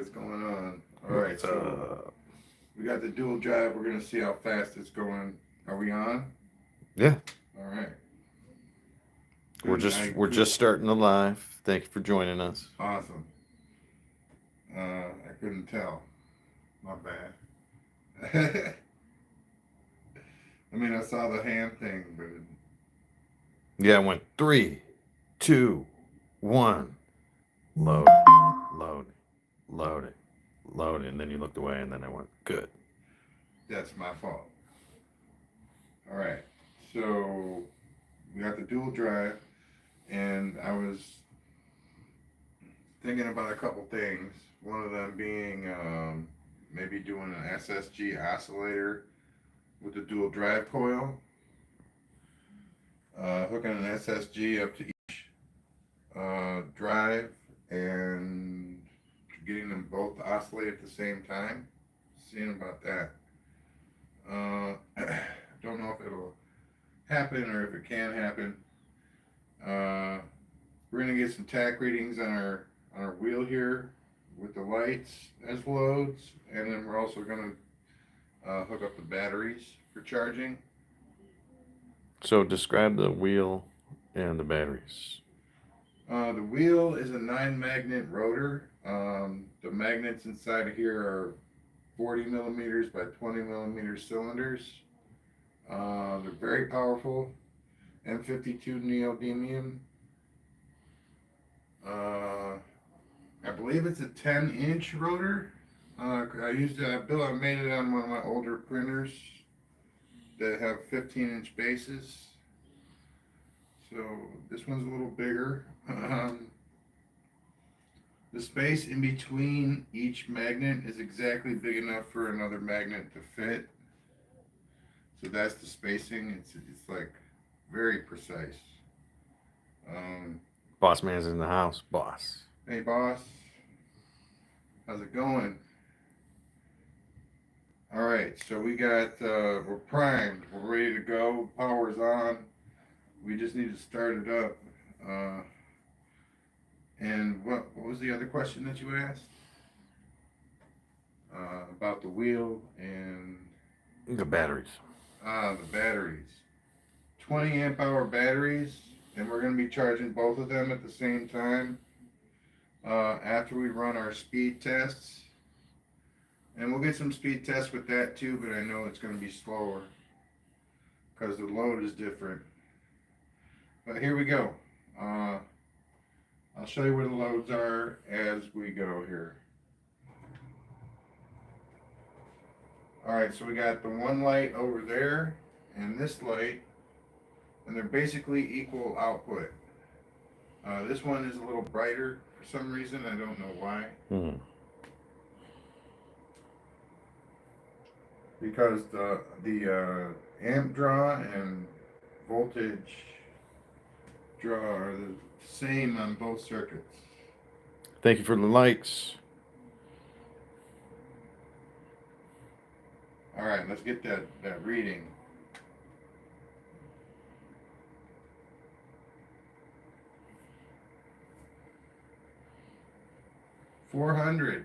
what's going on. All right, so we got the dual drive. We're gonna see how fast it's going. Are we on? Yeah. All right. We're just starting the live. Thank you for joining us. Awesome. I couldn't tell. My bad. I mean, I saw the hand thing, but Yeah, I went 3, 2, 1. Load, load, load it, load it. And then you looked away, and then I went, good. that's my fault. All right. So we got the dual drive, and I was thinking about a couple things. One of them being maybe doing an SSG oscillator with the dual drive coil, hooking an SSG up to each drive and getting them both to oscillate at the same time. Seeing about that. Don't know if it'll happen or if it can happen. We're gonna get some tack readings on our wheel here with the lights as loads, and then we're also gonna hook up the batteries for charging. So describe the wheel and the batteries. The wheel is a 9-magnet rotor. The magnets inside of here are 40 millimeters by 20 millimeter cylinders. They're very powerful. M52 neodymium. I believe it's a 10-inch rotor. I made it on one of my older printers that have 15-inch bases. So this one's a little bigger. The space in between each magnet is exactly big enough for another magnet to fit. So that's the spacing. It's like very precise. Boss man's in the house. Boss. Hey boss, how's it going? All right, so we got we're primed. We're ready to go. Power's on. We just need to start it up. And what was the other question that you asked? About the wheel and The batteries. the batteries. 20 amp hour batteries, and we're going to be charging both of them at the same time after we run our speed tests. And we'll get some speed tests with that too, but I know it's going to be slower because the load is different. But here we go. I'll show you where the loads are as we go here. Alright, so we got the one light over there and this light, and they're basically equal output. This one is a little brighter for some reason, I don't know why. Because the amp draw and voltage draw are the same on both circuits. Thank you for the likes. All right, let's get that reading. $400.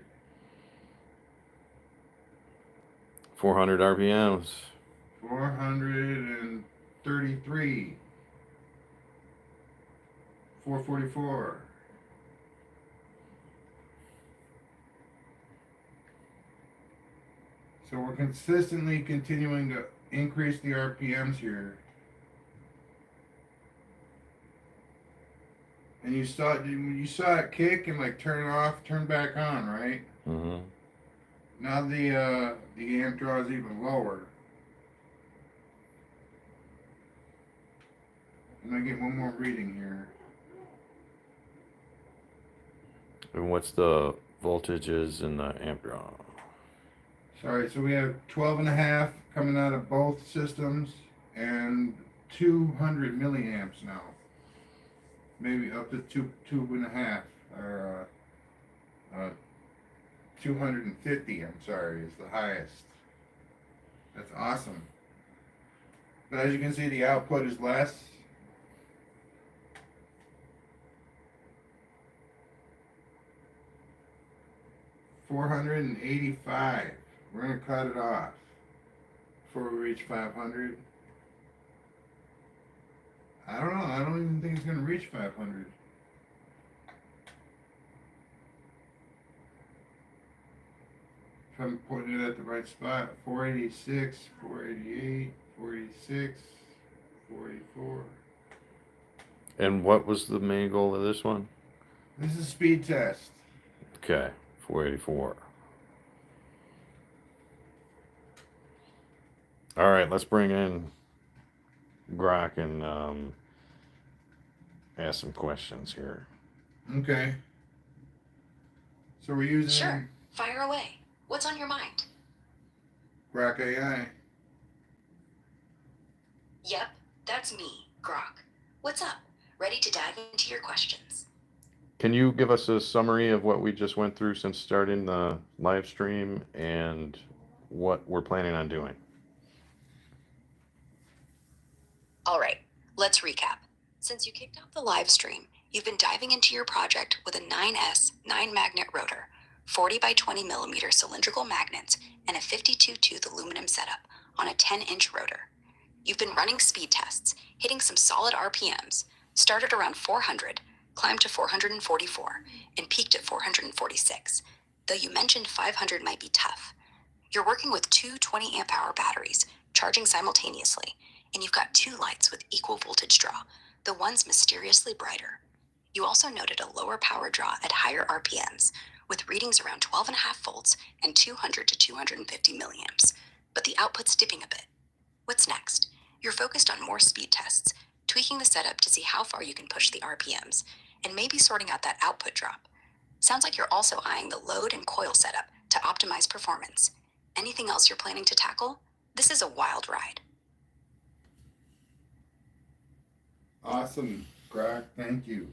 400 RPMs. 433. 444. So we're consistently continuing to increase the RPMs here. And you saw it kick and like turn it off, turn back on, right? Mm-hmm. Now the amp draw is even lower. I'm gonna get one more reading here. And what's the voltages in the amp draw? Sorry, so we have 12.5 coming out of both systems and 200 milliamps now. Maybe up to 2.5 or 250, I'm sorry, is the highest. That's awesome. But as you can see, the output is less. 485. We're gonna cut it off before we reach 500. I don't know. I don't even think it's gonna reach 500. If I'm putting it at the right spot, 486, 488, 486, 484. And what was the main goal of this one? This is a speed test. Okay, 484. All right, let's bring in Grok and ask some questions here. Okay. So we're using Sure. Fire away. What's on your mind? Grok AI. Yep, that's me, Grok. What's up? Ready to dive into your questions. Can you give us a summary of what we just went through since starting the live stream and what we're planning on doing? All right, let's recap. Since you kicked off the live stream, you've been diving into your project with a 9S 9-magnet rotor, 40 by 20 millimeter cylindrical magnets, and a 52-tooth aluminum setup on a 10-inch rotor. You've been running speed tests, hitting some solid RPMs, started around 400, climbed to 444, and peaked at 446, though you mentioned 500 might be tough. You're working with two 20 amp hour batteries, charging simultaneously, and you've got two lights with equal voltage draw, the one's mysteriously brighter. You also noted a lower power draw at higher RPMs, with readings around 12.5 volts and 200 to 250 milliamps, but the output's dipping a bit. What's next? You're focused on more speed tests, tweaking the setup to see how far you can push the RPMs, and maybe sorting out that output drop. Sounds like you're also eyeing the load and coil setup to optimize performance. Anything else you're planning to tackle? This is a wild ride. Awesome, Grok. Thank you.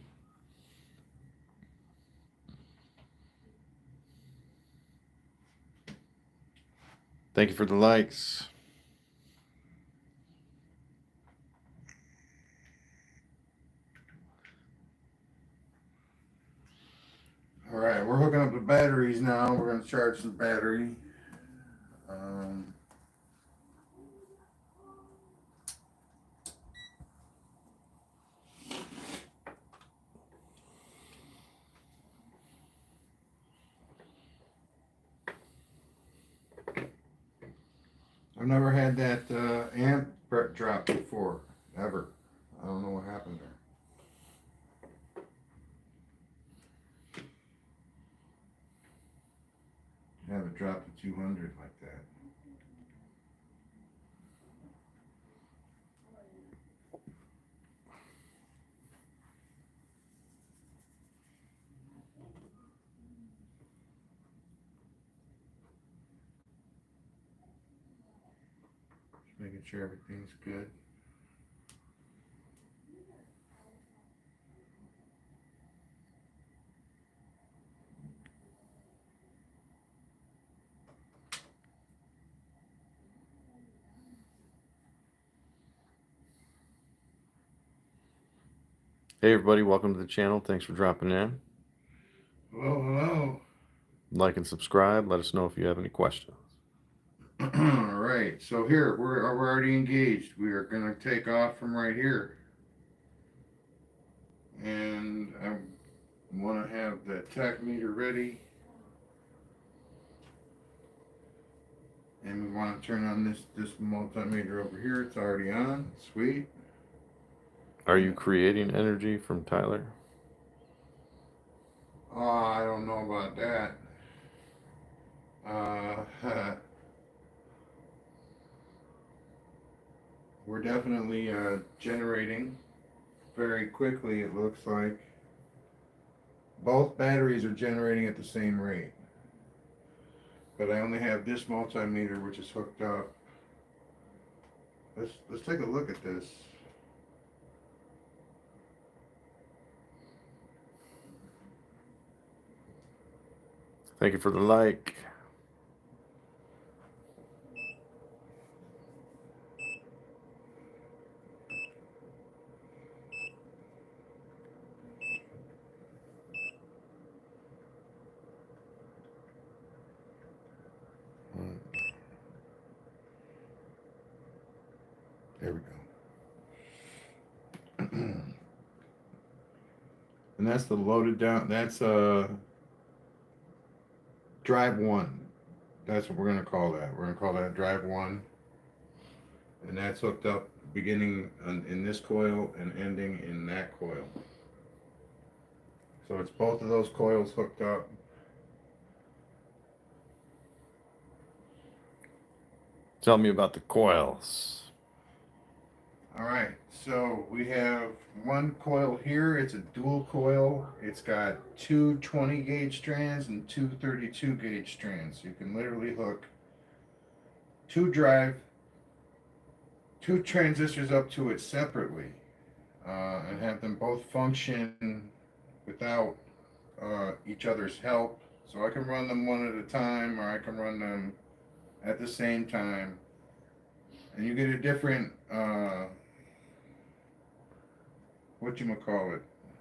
Thank you for the likes. All right, we're hooking up the batteries now. We're going to charge the battery. I've never had that amp drop before, ever. I don't know what happened there. Have it drop to 200 like that. Just making sure everything's good. Hey everybody, welcome to the channel. Thanks for dropping in. Hello, hello. Like and subscribe. Let us know if you have any questions. All right, so here we're already engaged. We are going to take off from right here, and I want to have the tach meter ready, and we want to turn on this multimeter over here. It's already on. Sweet. Are you creating energy from Tyler? Oh, I don't know about that. We're definitely generating very quickly, it looks like. Both batteries are generating at the same rate. But I only have this multimeter which is hooked up. Let's take a look at this. Thank you for the like. There we go. And that's the loaded down. That's drive 1. That's what we're going to call that. We're going to call that drive 1. And that's hooked up beginning in this coil and ending in that coil. So it's both of those coils hooked up. Tell me about the coils. All right, so we have one coil here. It's a dual coil. It's got two 20 gauge strands and two 32 gauge strands. You can literally hook two transistors up to it separately and have them both function without each other's help. So I can run them one at a time, or I can run them at the same time, and you get a different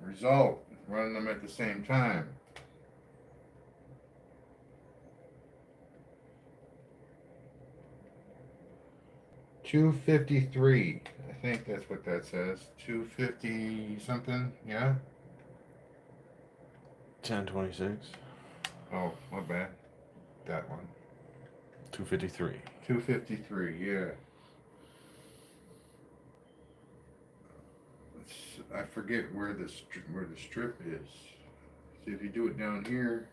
result running them at the same time. $253. I think that's what that says. 250 something. Yeah. 1026. Oh, my bad. That one. 253. 253. Yeah. I forget where the strip is. See if you do it down here.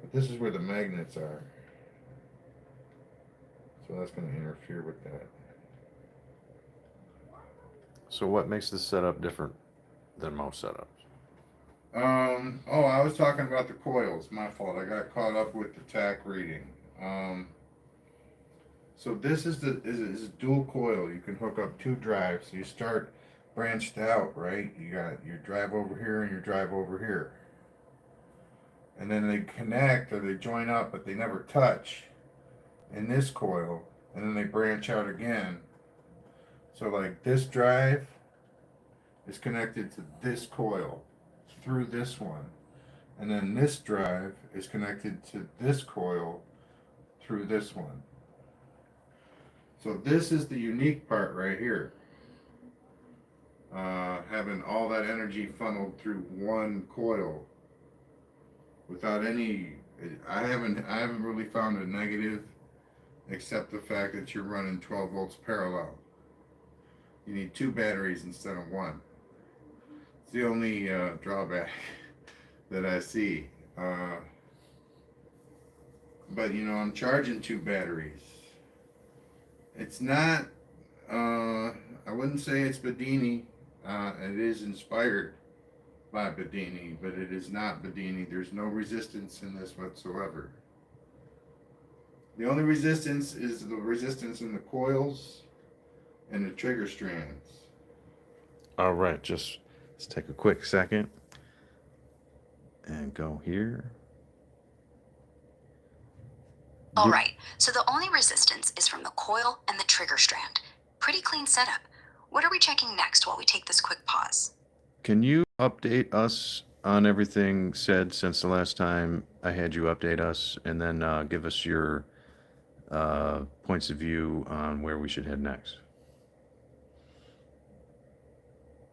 But this is where the magnets are. So that's going to interfere with that. So what makes this setup different than most setups? Oh, I was talking about the coils. My fault. I got caught up with the tack reading. So this is a dual coil. You can hook up two drives. So you start branched out, right? You got your drive over here and your drive over here. And then they connect or they join up, but they never touch in this coil. And then they branch out again. So like this drive is connected to this coil through this one. And then this drive is connected to this coil through this one. So this is the unique part right here. Having all that energy funneled through one coil without any, I haven't really found a negative except the fact that you're running 12 volts parallel. You need two batteries instead of one. It's the only drawback that I see. But you know, I'm charging two batteries. It's not, I wouldn't say it's Bedini. It is inspired by Bedini, but it is not Bedini. There's no resistance in this whatsoever. The only resistance is the resistance in the coils and the trigger strands. All right, let's take a quick second and go here. All right, so the only resistance is from the coil and the trigger strand. Pretty clean setup. What are we checking next while we take this quick pause? Can you update us on everything said since the last time I had you update us, and then give us your points of view on where we should head next?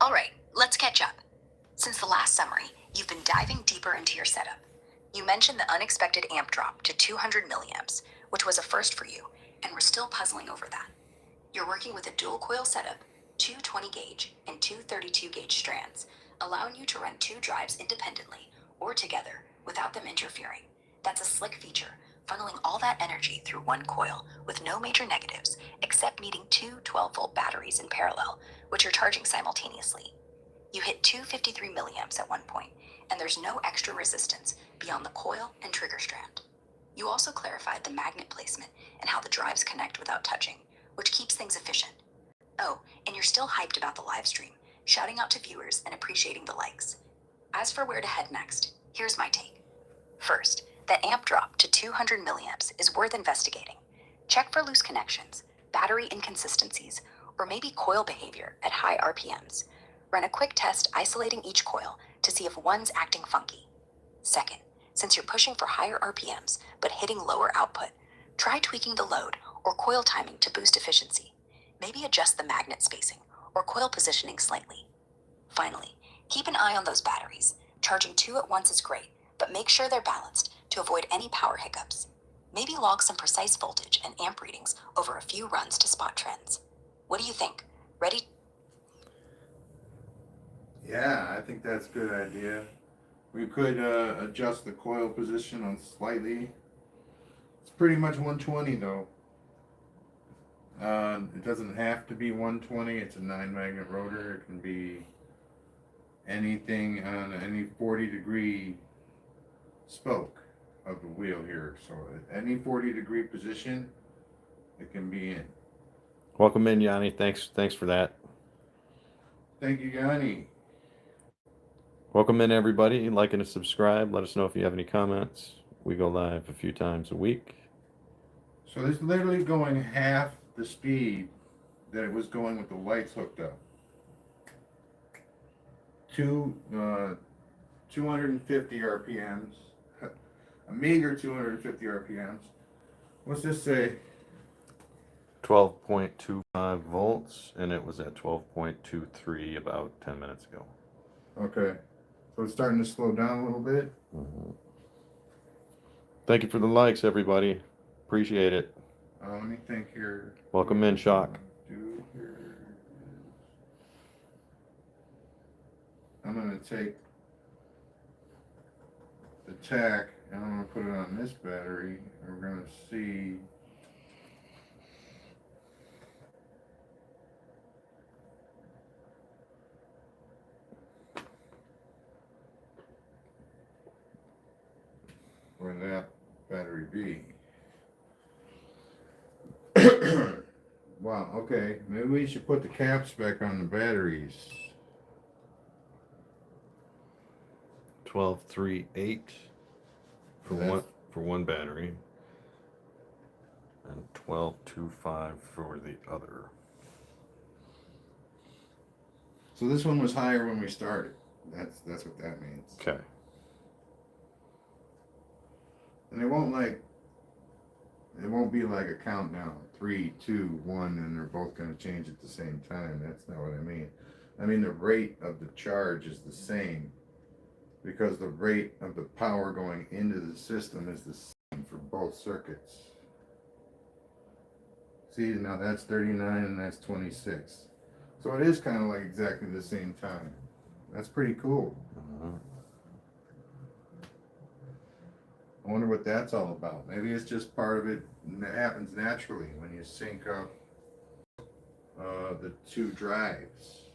All right, let's catch up. Since the last summary, you've been diving deeper into your setup. You mentioned the unexpected amp drop to 200 milliamps, which was a first for you, and we're still puzzling over that. You're working with a dual coil setup, two 20 gauge and two 32 gauge strands, allowing you to run two drives independently or together without them interfering. That's a slick feature, funneling all that energy through one coil with no major negatives, except needing two 12-volt batteries in parallel, which are charging simultaneously. You hit 253 milliamps at one point, and there's no extra resistance beyond the coil and trigger strand. You also clarified the magnet placement and how the drives connect without touching, which keeps things efficient. Oh, and you're still hyped about the live stream, shouting out to viewers and appreciating the likes. As for where to head next, here's my take. First, that amp drop to 200 milliamps is worth investigating. Check for loose connections, battery inconsistencies, or maybe coil behavior at high RPMs. Run a quick test isolating each coil to see if one's acting funky. Second, since you're pushing for higher RPMs but hitting lower output, try tweaking the load or coil timing to boost efficiency. Maybe adjust the magnet spacing or coil positioning slightly. Finally, keep an eye on those batteries. Charging 2 at once is great, but make sure they're balanced to avoid any power hiccups. Maybe log some precise voltage and amp readings over a few runs to spot trends. What do you think? Ready? Yeah, I think that's a good idea. We could adjust the coil position on slightly. It's pretty much 120 though. It doesn't have to be 120. It's a 9 magnet rotor. It can be anything on any 40-degree spoke of the wheel here. So at any 40-degree position, it can be in. Welcome in, Yanni. Thanks for that. Thank you, Yanni. Welcome in, everybody. Like and subscribe. Let us know if you have any comments. We go live a few times a week. So it's literally going half the speed that it was going with the lights hooked up. 250 RPMs, a meager 250 RPMs. What's this say? 12.25 volts, and it was at 12.23 about 10 minutes ago. Okay, so it's starting to slow down a little bit. Thank you for the likes, everybody. Appreciate it. Let me think here. Welcome in, Shock. I'm gonna take the tack and I'm gonna put it on this battery. And we're gonna see. Where that battery be. Wow, okay. Maybe we should put the caps back on the batteries. 12.38 for one battery, and 12.25 for the other. So this one was higher when we started. That's what that means. Okay. And it won't be like a countdown, 3, 2, 1, and they're both going to change at the same time. That's not what I mean. I mean the rate of the charge is the same, because the rate of the power going into the system is the same for both circuits. See, now that's 39 and that's 26. So it is kind of like exactly the same time. That's pretty cool. I wonder what that's all about. Maybe it's just part of it that happens naturally when you sync up the two drives.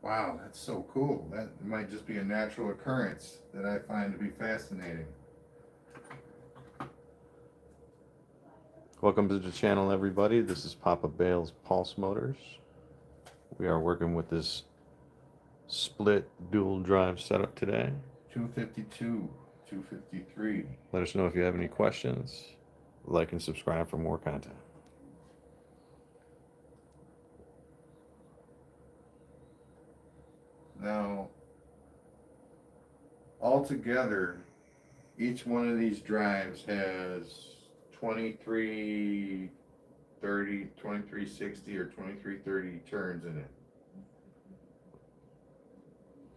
Wow, that's so cool. That might just be a natural occurrence that I find to be fascinating. Welcome to the channel, everybody. This is Papa Bale's Pulse Motors. We are working with this split dual drive setup today. 252, 253. Let us know if you have any questions. Like and subscribe for more content. Now, altogether, each one of these drives has 2330, 2360, or 2330 turns in it.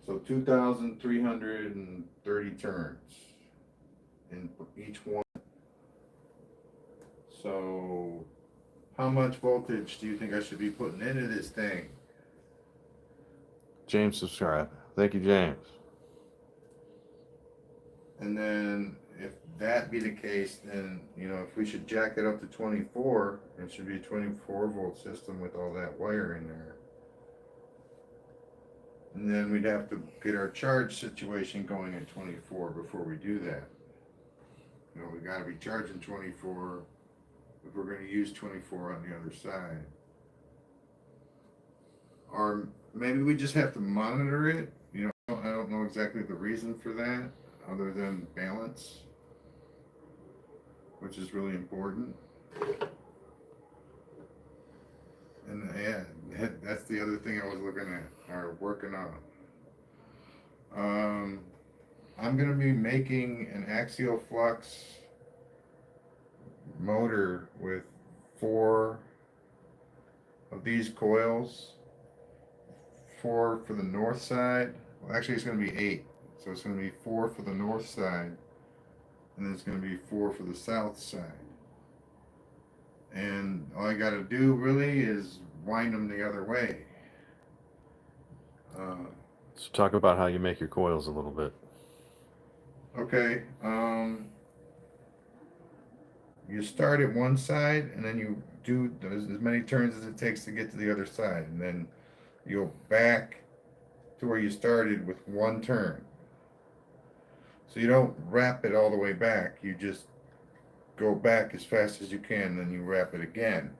So 2,330 turns in each one. So how much voltage do you think I should be putting into this thing? James, subscribe. Thank you, James. And then if that be the case, then, if we should jack it up to 24, it should be a 24-volt system with all that wire in there. And then we'd have to get our charge situation going at 24 before we do that. We got to be charging 24 if we're going to use 24 on the other side. Or maybe we just have to monitor it. I don't know exactly the reason for that, other than balance, which is really important. And yeah, that's the other thing I was looking at or working on. I'm going to be making an axial flux motor with 4 of these coils, 4 for the north side. Well, actually, it's going to be 8. So it's going to be 4 for the north side, and then it's going to be 4 for the south side. And all I got to do really is wind them the other way. So talk about how you make your coils a little bit. Okay. You start at one side, and then you do as many turns as it takes to get to the other side, and then you'll back to where you started with 1 turn. So you don't wrap it all the way back. You just go back as fast as you can, then you wrap it again.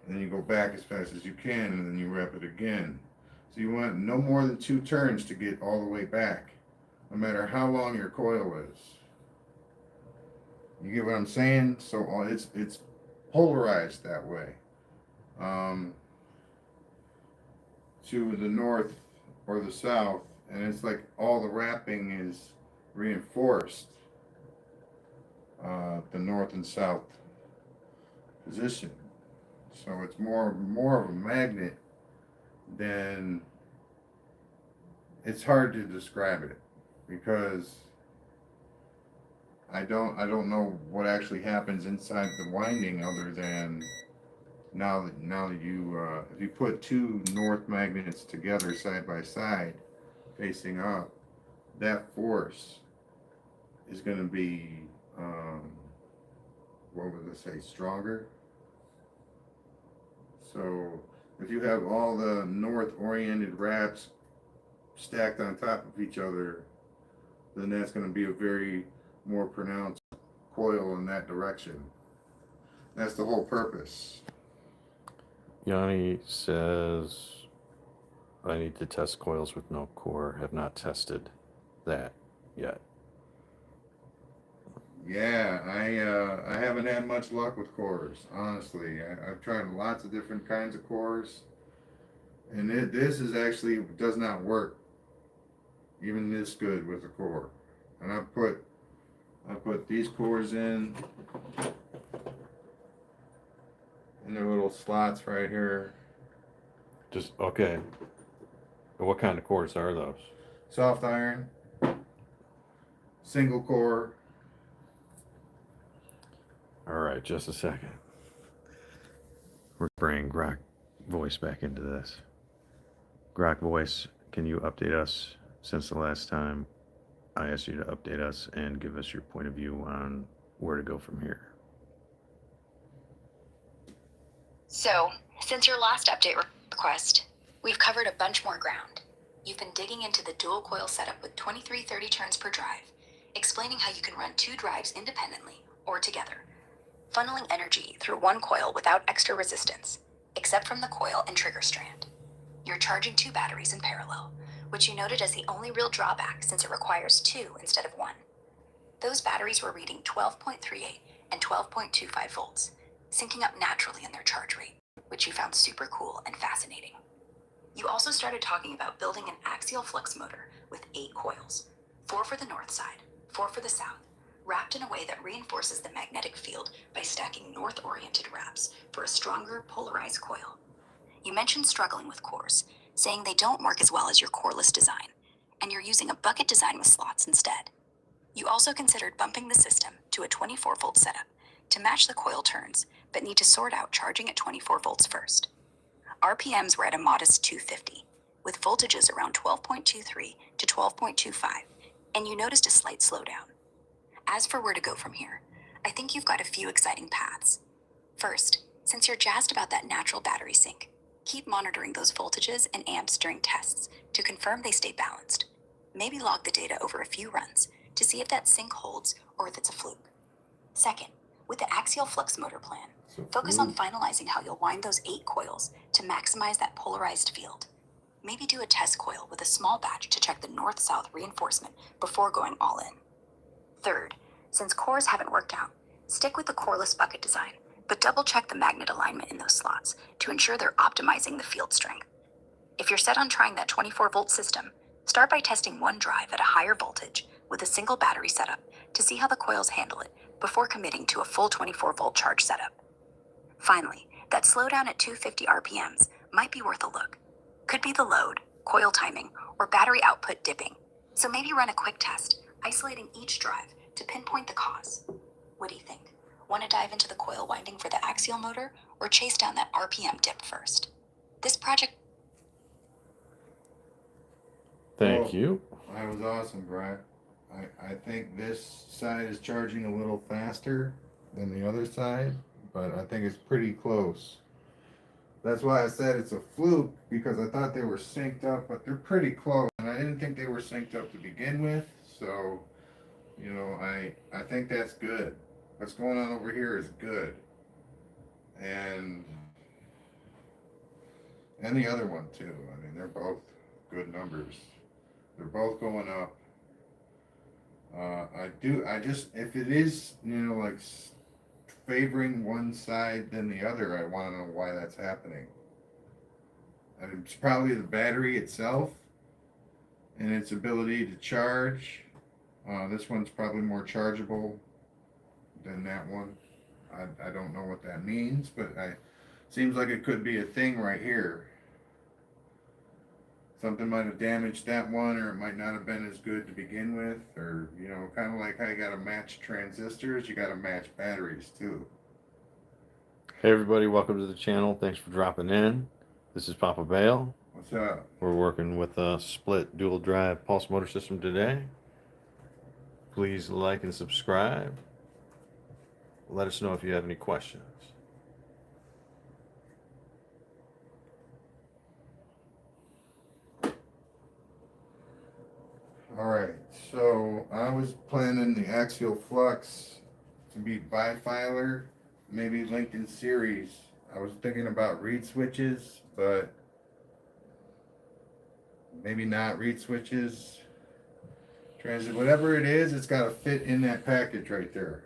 And then you go back as fast as you can, and then you wrap it again. So you want no more than 2 turns to get all the way back, no matter how long your coil is. You get what I'm saying? So it's polarized that way. To the north or the south, and it's like all the wrapping is reinforced. The north and south position. So it's more of a magnet than, it's hard to describe it because I don't know what actually happens inside the winding other than now that you if you put 2 north magnets together side by side facing up, that force is going to be what would I say, stronger. So if you have all the north oriented wraps stacked on top of each other, then that's going to be a very more pronounced coil in that direction. That's the whole purpose. Yanni says, I need to test coils with no core. Have not tested that yet. Yeah, I haven't had much luck with cores, honestly. I've tried lots of different kinds of cores, and this is actually does not work even this good with a core. And I put these cores in their little slots right here. Just, okay. What kind of cores are those? Soft iron, single core. All right, just a second. We're bringing Grok voice back into this. Grok voice, can you update us since the last time I asked you to update us and give us your point of view on where to go from here? So, since your last update request, we've covered a bunch more ground. You've been digging into the dual coil setup with 2330 turns per drive, explaining how you can run 2 drives independently or together, funneling energy through 1 coil without extra resistance, except from the coil and trigger strand. You're charging 2 batteries in parallel, which you noted as the only real drawback since it requires 2 instead of 1. Those batteries were reading 12.38 and 12.25 volts, syncing up naturally in their charge rate, which you found super cool and fascinating. You also started talking about building an axial flux motor with 8 coils, 4 for the north side, 4 for the south, wrapped in a way that reinforces the magnetic field by stacking north-oriented wraps for a stronger polarized coil. You mentioned struggling with cores, saying they don't work as well as your coreless design, and you're using a bucket design with slots instead. You also considered bumping the system to a 24-volt setup to match the coil turns, but need to sort out charging at 24 volts first. RPMs were at a modest 250, with voltages around 12.23 to 12.25, and you noticed a slight slowdown. As for where to go from here, I think you've got a few exciting paths. First, since you're jazzed about that natural battery sync, keep monitoring those voltages and amps during tests to confirm they stay balanced. Maybe log the data over a few runs to see if that sync holds or if it's a fluke. Second, with the axial flux motor plan, focus on finalizing how you'll wind those 8 coils to maximize that polarized field. Maybe do a test coil with a small batch to check the north-south reinforcement before going all in. Third, since cores haven't worked out, stick with the coreless bucket design, but double-check the magnet alignment in those slots to ensure they're optimizing the field strength. If you're set on trying that 24-volt system, start by testing 1 drive at a higher voltage with a single battery setup to see how the coils handle it before committing to a full 24-volt charge setup. Finally, that slowdown at 250 RPMs might be worth a look. Could be the load, coil timing, or battery output dipping. So maybe run a quick test, isolating each drive to pinpoint the cause. What do you think? Want to dive into the coil winding for the axial motor, or chase down that RPM dip first? This project... Thank Oh, you. That was awesome, Brad. I think this side is charging a little faster than the other side, but I think it's pretty close. That's why I said it's a fluke, because I thought they were synced up, but they're pretty close. And I didn't think they were synced up to begin with, so, you know, I think that's good. What's going on over here is good. And the other one too. I mean, they're both good numbers. They're both going up. If it is, you know, like favoring one side than the other, I want to know why that's happening. And it's probably the battery itself and its ability to charge. This one's probably more chargeable than that one. I don't know what that means, but seems like it could be a thing right here. Something might have damaged that one, or it might not have been as good to begin with, or, you know, kind of like how you got to match transistors, you got to match batteries too. Hey everybody, welcome to the channel. Thanks for dropping in. This is Papa Bale. What's up? We're working with a split dual drive pulse motor system today. Please like and subscribe. Let us know if you have any questions. Alright, so I was planning the axial flux to be bifilar, maybe linked in series. I was thinking about reed switches, but maybe not reed switches. Transit, whatever it is, it's got to fit in that package right there.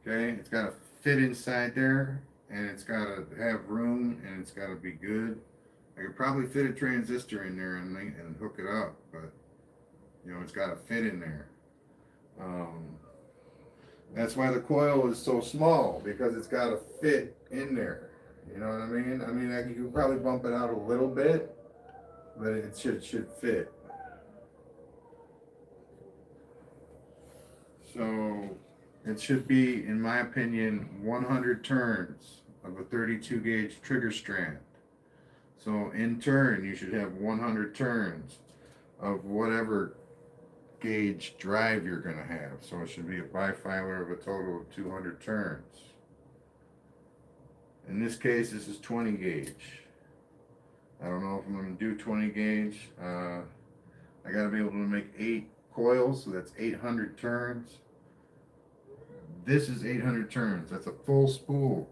Okay, it's got to fit inside there, and it's got to have room, and it's got to be good. I could probably fit a transistor in there and hook it up, but, you know, it's got to fit in there. That's why the coil is so small, because it's got to fit in there. You know what I mean? I mean, you could probably bump it out a little bit, but it should fit. So it should be, in my opinion, 100 turns of a 32 gauge trigger strand. So in turn, you should have 100 turns of whatever gauge drive you're going to have. So it should be a bifilar of a total of 200 turns. In this case, this is 20 gauge. I don't know if I'm going to do 20 gauge. I got to be able to make 8 coils, so that's 800 turns. This is 800 turns. That's a full spool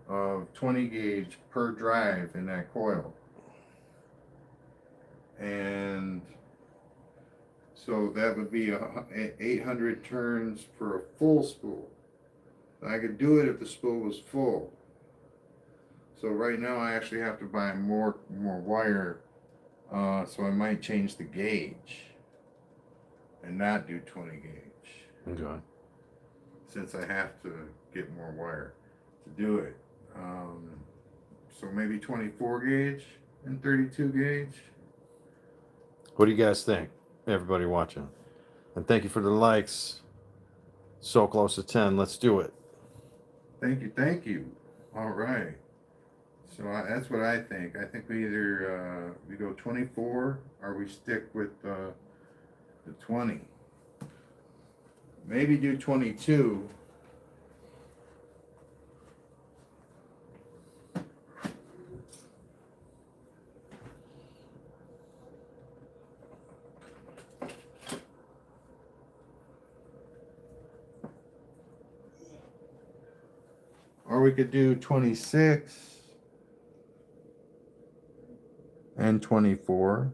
of 20 gauge per drive in that coil. And so that would be 800 turns for a full spool. I could do it if the spool was full. So right now I actually have to buy more wire, so I might change the gauge and not do 20 gauge. Okay. Since I have to get more wire to do it. So maybe 24 gauge and 32 gauge. What do you guys think, everybody watching? And thank you for the likes. So close to 10. Let's do it. Thank you. All right. So that's what I think. I think we either we go 24 or we stick with the 20. Maybe do 22. Or we could do 26 and 24.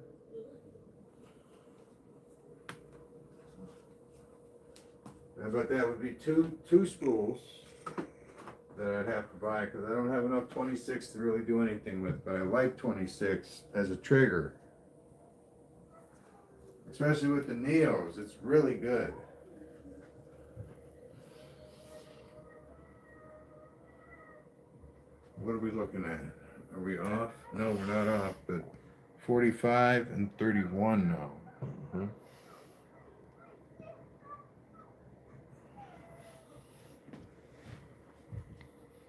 But that would be two spools that I'd have to buy, because I don't have enough 26 to really do anything with. But I like 26 as a trigger. especially with the Neos. It's really good. What are we looking at? Are we off? No, we're not off, but 45 and 31 now. Mhm.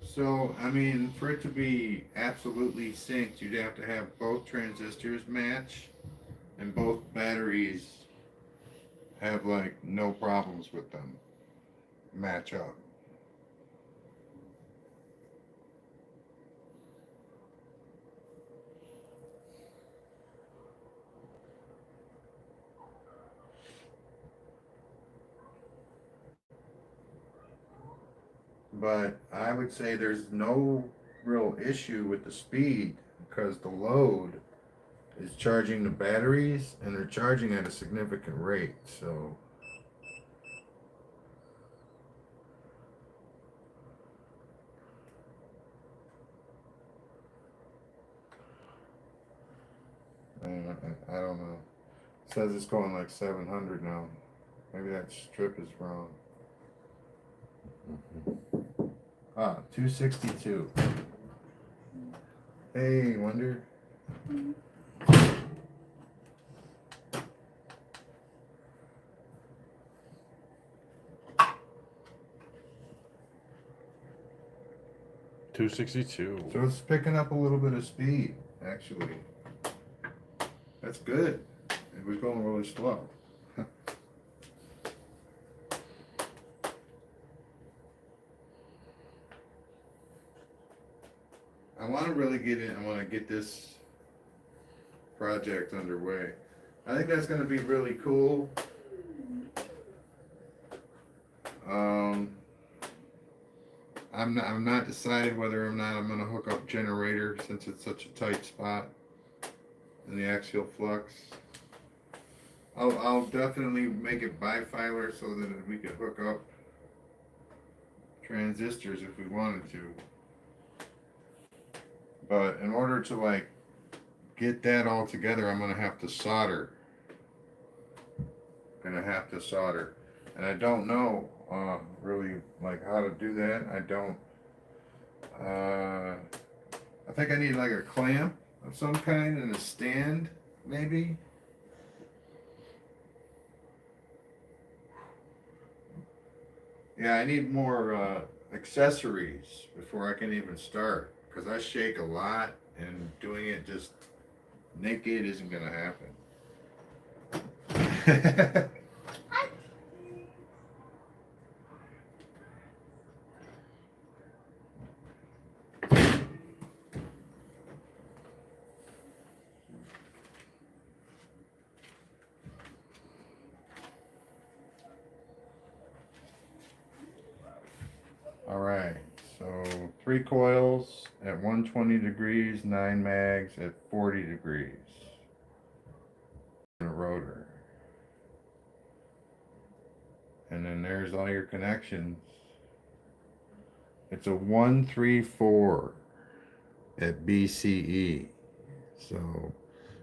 So, I mean, for it to be absolutely synced, you'd have to have both transistors match and both batteries have like no problems with them match up. But I would say there's no real issue with the speed because the load is charging the batteries and they're charging at a significant rate. So I don't know. It says it's going like 700 now. Maybe that strip is wrong. Ah, 262. Hey, Wonder. $262. So it's picking up a little bit of speed, actually. That's good. It was going really slow. I want to really get in. I want to get this project underway. I think that's going to be really cool. I'm not decided whether or not I'm going to hook up generator since it's such a tight spot in the axial flux. I'll definitely make it bifilar so that we could hook up transistors if we wanted to. But in order to like get that all together, I'm gonna have to solder. And I don't know really like how to do that. I don't. I think I need like a clamp of some kind and a stand, maybe. Yeah, I need more accessories before I can even start because I shake a lot and doing it just naked isn't gonna happen. All right, so 3 coils at 120 degrees, 9 mags at 40 degrees. And a rotor. And then there's all your connections. It's a 134 at BCE. So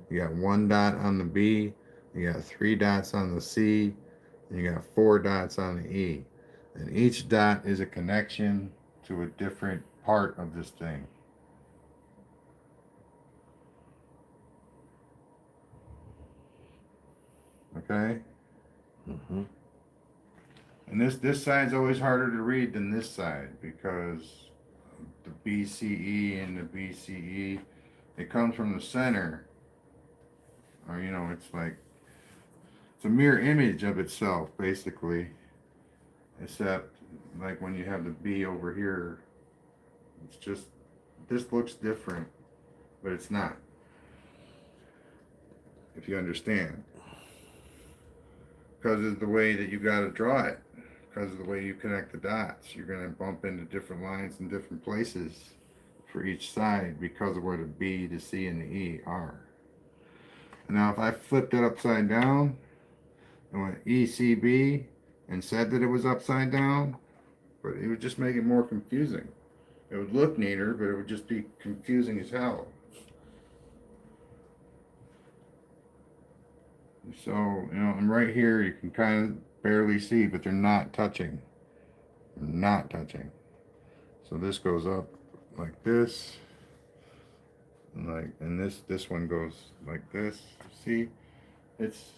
you got 1 dot on the B, you got 3 dots on the C, and you got 4 dots on the E. And each dot is a connection to a different part of this thing. Okay? Mm-hmm. And this side's always harder to read than this side because the BCE and the BCE, it comes from the center. Or, you know, it's like, it's a mirror image of itself, basically. Except, like when you have the B over here, it's just, this looks different, but it's not. If you understand. Because of the way that you got to draw it. Because of the way you connect the dots. You're going to bump into different lines in different places for each side because of where the B, the C, and the E are. Now, if I flipped it upside down and went ECB and said that it was upside down, but it would just make it more confusing. It would look neater, but it would just be confusing as hell. So, you know, I'm right here, you can kind of barely see, but they're not touching. They're not touching. So this goes up like this. And this one goes like this. See? It's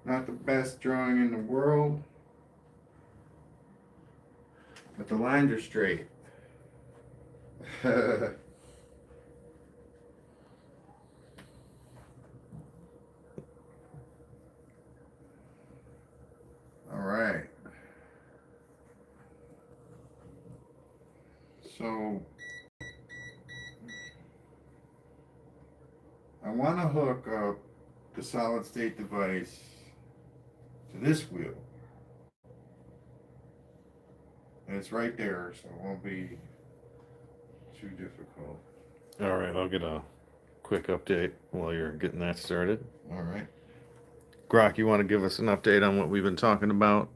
not the best drawing in the world, but the lines are straight. All right. So I want to hook up the solid state device to this wheel. And it's right there, so it won't be too difficult. All right, I'll get a quick update while you're getting that started. All right. Grok, you want to give us an update on what we've been talking about?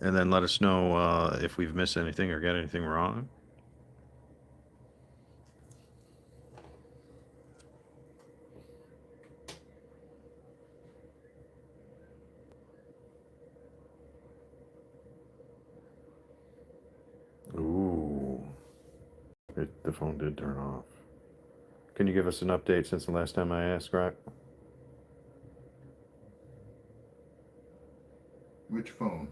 And then let us know if we've missed anything or got anything wrong. Ooh. The phone did turn off. Can you give us an update since the last time I asked, Grok? Which phone?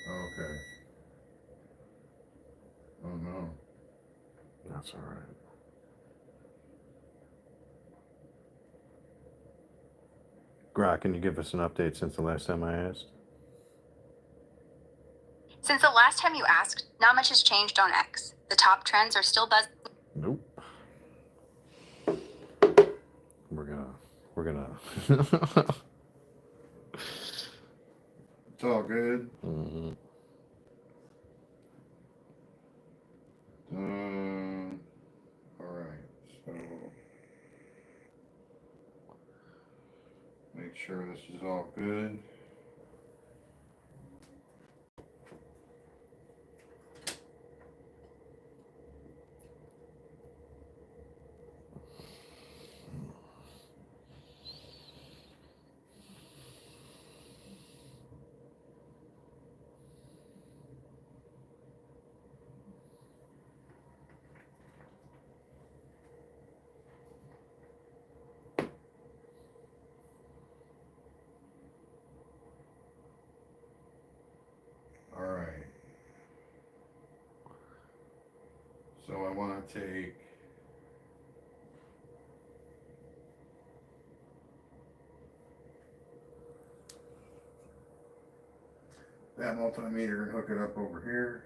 Okay. Oh no. That's all right. Grok, can you give us an update since the last time I asked? Since the last time you asked, not much has changed on X. The top trends are still buzzing. Nope. We're gonna. It's all good. Mhm. All right. So make sure this is all good. All right. So I want to take that multimeter and hook it up over here.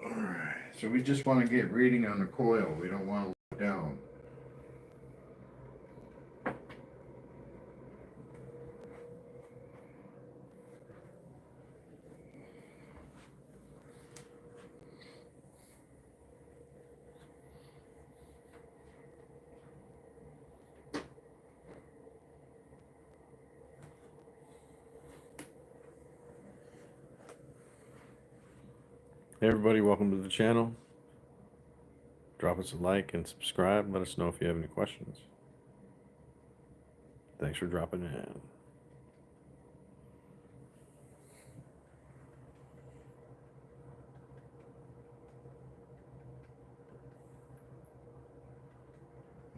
All right. So we just want to get reading on the coil. We don't want to look down. Hey everybody, welcome to the channel. Drop us a like and subscribe. Let us know if you have any questions. Thanks for dropping in.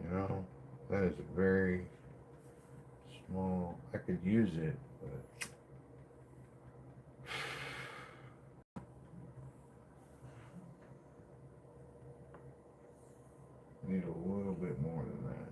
You know, that is a very small. I could use it, but need a little bit more than that.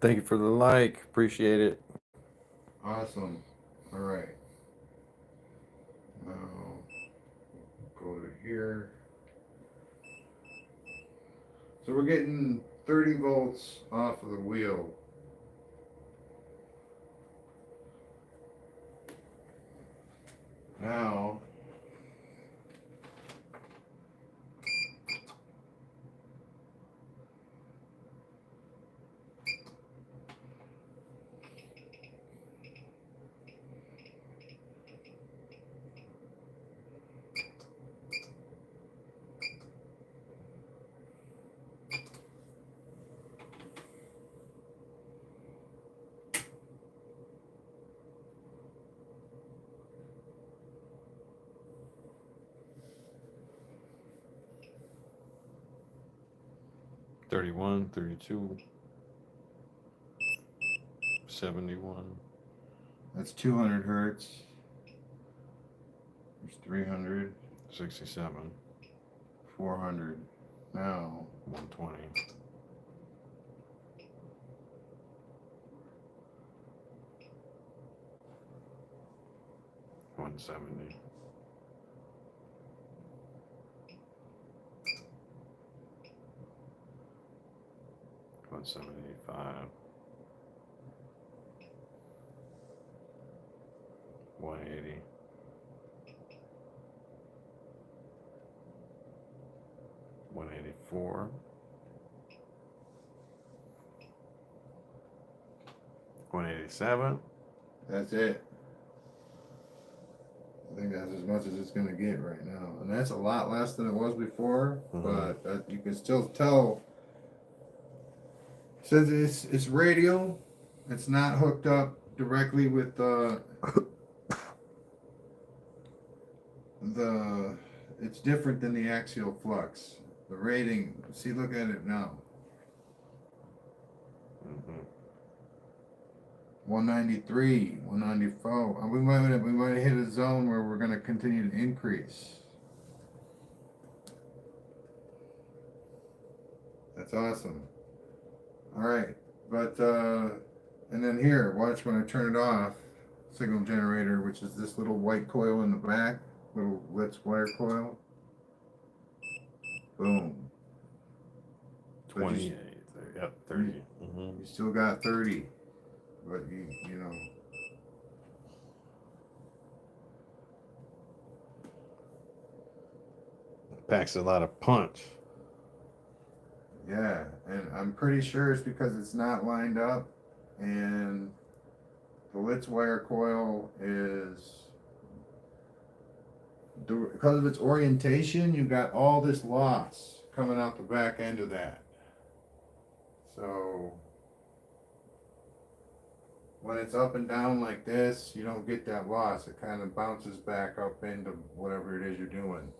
Thank you for the like. Appreciate it. Awesome. All right. Now go to here. So we're getting 30 volts off of the wheel. Now, $31, $32, $71. that's 200 hertz. There's 300, 67, 400. Now, 120, 170, 175, 180, 184, 187. that's it. I think that's as much as it's going to get right now. And that's a lot less than it was before, but you can still tell. Since it's radial, it's not hooked up directly with the it's different than the axial flux. The rating, see, look at it now. 193, 194. We might have hit a zone where we're going to continue to increase. That's awesome. All right, but and then here, watch when I turn it off. Signal generator, which is this little white coil in the back, little Litz wire coil. Boom. But 28, yep, 30. You still got 30, but you know. Packs a lot of punch. Yeah, and I'm pretty sure it's because it's not lined up, and the Litz wire coil is because of its orientation. You got all this loss coming out the back end of that. So when it's up and down like this, you don't get that loss. It kind of bounces back up into whatever it is you're doing.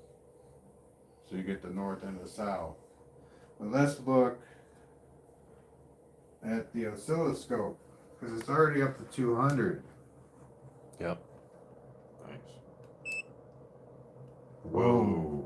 So you get the north and the south. But let's look at the oscilloscope because it's already up to 200. Yep. Nice. Whoa.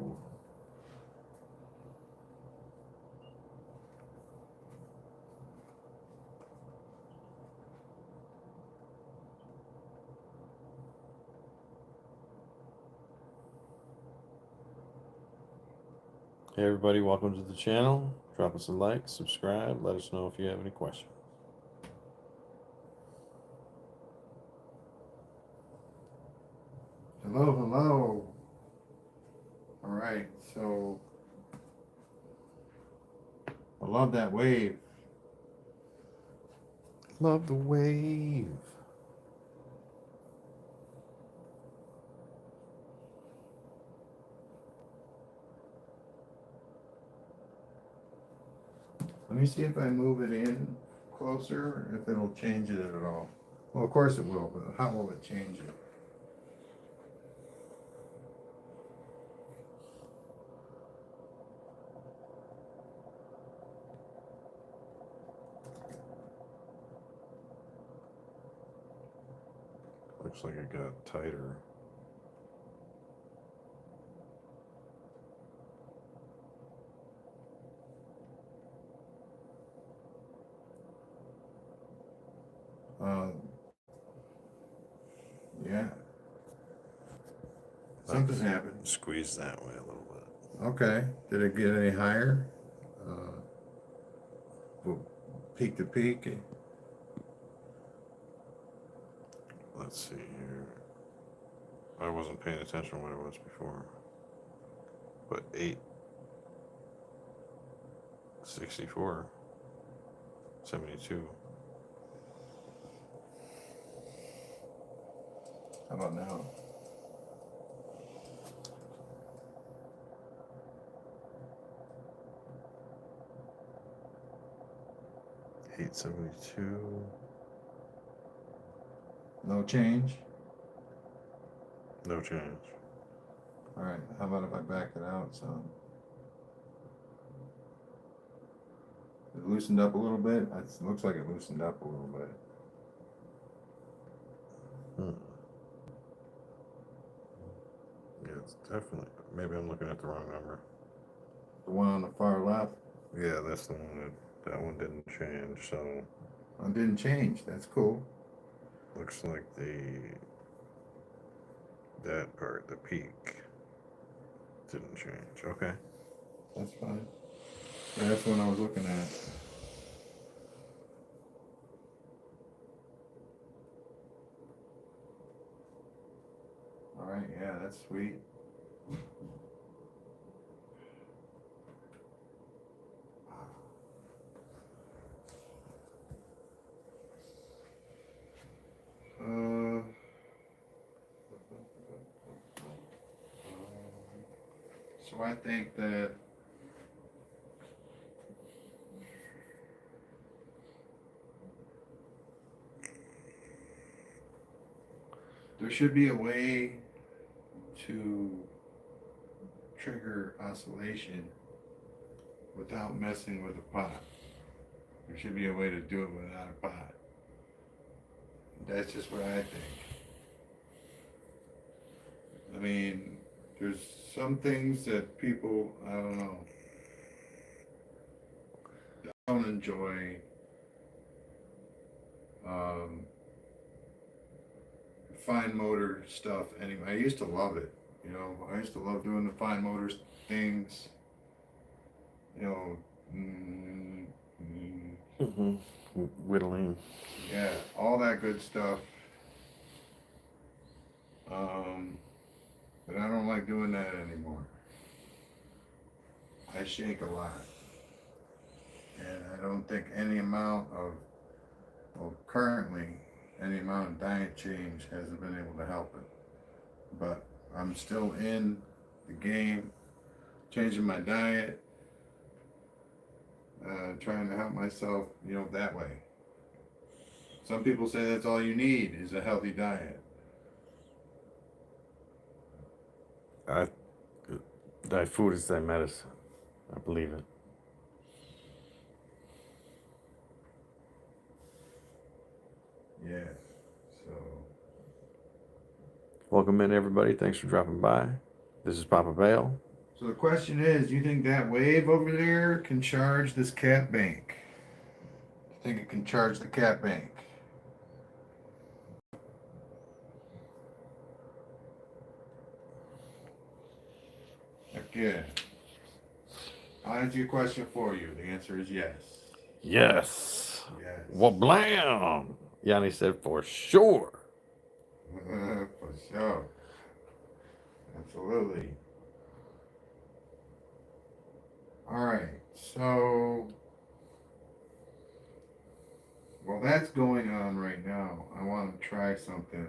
Hey everybody, welcome to the channel. Drop us a like, subscribe, let us know if you have any questions. Hello, hello. All right, so I love that wave. Love the wave. Let me see if I move it in closer, if it'll change it at all. Well, of course it will, but how will it change it? Looks like it got tighter. Something happened. Squeeze that way a little bit. Okay. Did it get any higher? Peak to peak? Let's see here. I wasn't paying attention to what it was before. But 864, 72. How about now? $872. No change? No change. All right. How about if I back it out some? It loosened up a little bit. It looks like it loosened up a little bit. Yeah, it's definitely. Maybe I'm looking at the wrong number. The one on the far left? Yeah, that's the one that one didn't change. So It didn't change. That's cool. looks like that part, the peak, didn't change. Okay. That's fine. Yeah, that's the one I was looking at. All right, yeah, that's sweet. So I think that there should be a way to trigger oscillation without messing with a pot. There should be a way to do it without a pot. That's just what I think. I mean, there's some things that people, I don't know, don't enjoy. Fine motor stuff anyway. I used to love it. You know, I used to love doing the fine motor things. You know, Whittling. yeah, all that good stuff. But I don't like doing that anymore. I shake a lot. And I don't think any amount of, well, currently, any amount of diet change hasn't been able to help it. But I'm still in the game, changing my diet, trying to help myself, you know, that way. Some people say that's all you need is a healthy diet. Thy food is thy medicine. I believe it. Yeah, so. Welcome in, everybody. Thanks for dropping by. This is Papa Bale. So the question is, do you think that wave over there can charge this cat bank? Do you think it can charge the cat bank? Again, I'll answer your question for you. The answer is yes. Yes. Yes. Well, blam. Yanni said for sure. For sure. Absolutely. All right. So, while that's going on right now, I want to try something.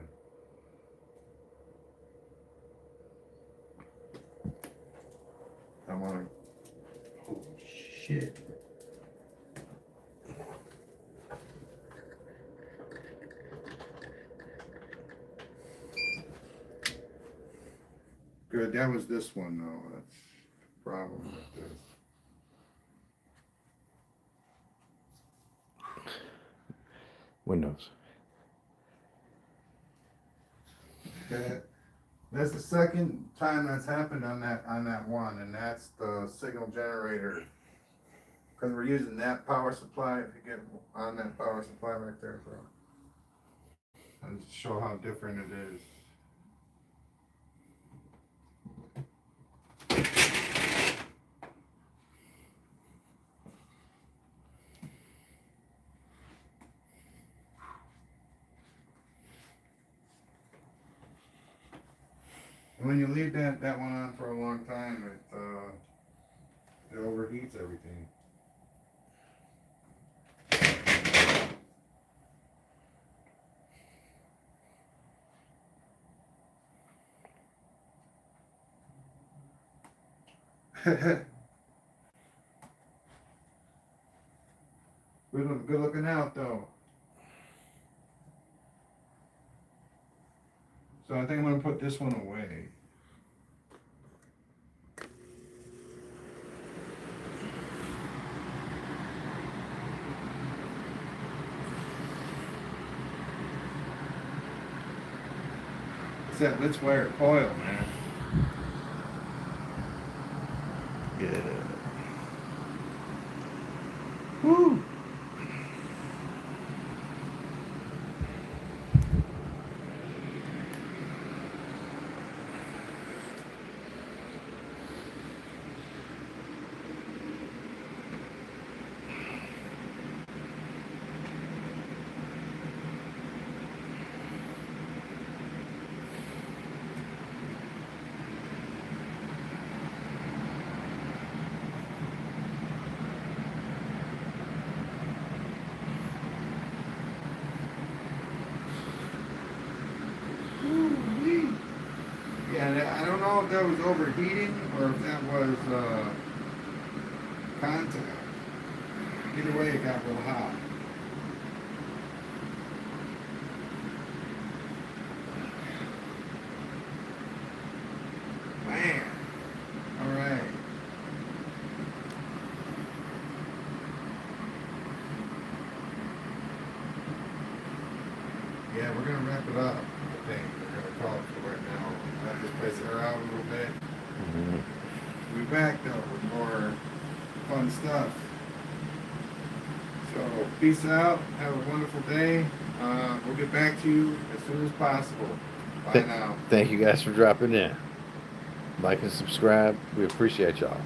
I want to. Oh, shit. Good. That was this one, though. That's the problem with this. Windows. That's the second time that's happened on that one, and that's the signal generator. Because we're using that power supply. If you get on that power supply right there, bro, and show how different it is. When you leave that one on for a long time, it overheats everything. Good looking out though. So I think I'm gonna put this one away. It's that Let's Wire coil, man. Yeah. Woo! Woo-wee. Yeah, I don't know if that was overheating or if that was contact. Either way, it got real hot. Man. All right. Yeah, we're gonna wrap it up. I think we're gonna call it for right now. Let this place air out a little bit. Mm-hmm. We'll be back though with more fun stuff. So peace out. Have a wonderful day. We'll get back to you as soon as possible. Bye now. Thank you guys for dropping in. Like and subscribe. We appreciate y'all.